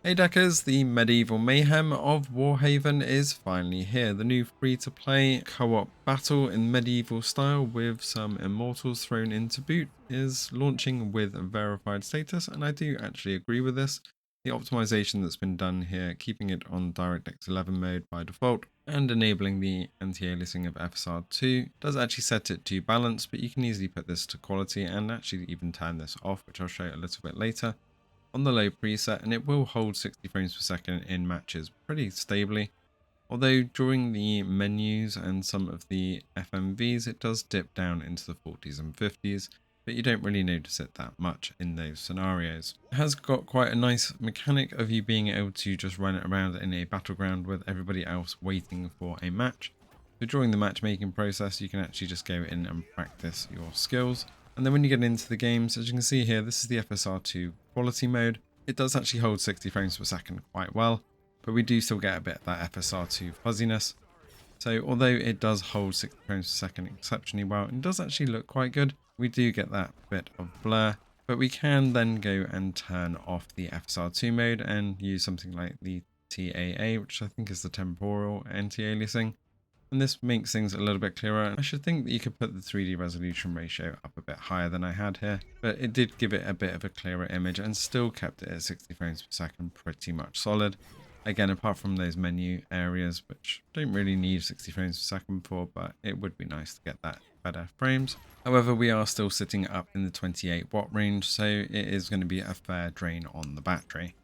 Hey Deckers, the medieval mayhem of Warhaven is finally here. The new free-to-play co-op battle in medieval style with some immortals thrown into boot is launching with verified status, and I do actually agree with this. The optimization that's been done here, keeping it on DirectX 11 mode by default and enabling the anti-aliasing of FSR2 does actually set it to balance, but you can easily put this to quality and actually even turn this off, which I'll show you a little bit later, on the low preset, and it will hold 60 frames per second in matches pretty stably. Although during the menus and some of the FMVs it does dip down into the 40s and 50s, but you don't really notice it that much in those scenarios. It has got quite a nice mechanic of you being able to just run it around in a battleground with everybody else waiting for a match. So during the matchmaking process you can actually just go in and practice your skills. And then when you get into the games, as you can see here, this is the FSR2 quality mode. It does actually hold 60 frames per second quite well, but we do still get a bit of that FSR2 fuzziness. So although it does hold 60 frames per second exceptionally well, and does actually look quite good, we do get that bit of blur. But we can then go and turn off the FSR2 mode and use something like the TAA, which I think is the temporal anti-aliasing. And this makes things a little bit clearer. I should think that you could put the 3D resolution ratio up a bit higher than I had here, but it did give it a bit of a clearer image and still kept it at 60 frames per second pretty much solid. Again, apart from those menu areas, which don't really need 60 frames per second for, but it would be nice to get that better frames. However, we are still sitting up in the 28 watt range, so it is going to be a fair drain on the battery.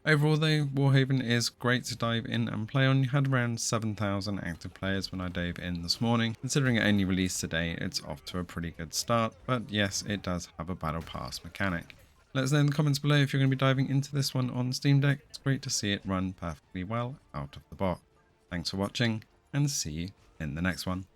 Overall though, Warhaven is great to dive in and play on. You had around 7,000 active players when I dove in this morning. Considering it only released today, it's off to a pretty good start, but yes, it does have a battle pass mechanic. Let us know in the comments below if you're going to be diving into this one on Steam Deck. It's great to see it run perfectly well out of the box. Thanks for watching, and see you in the next one.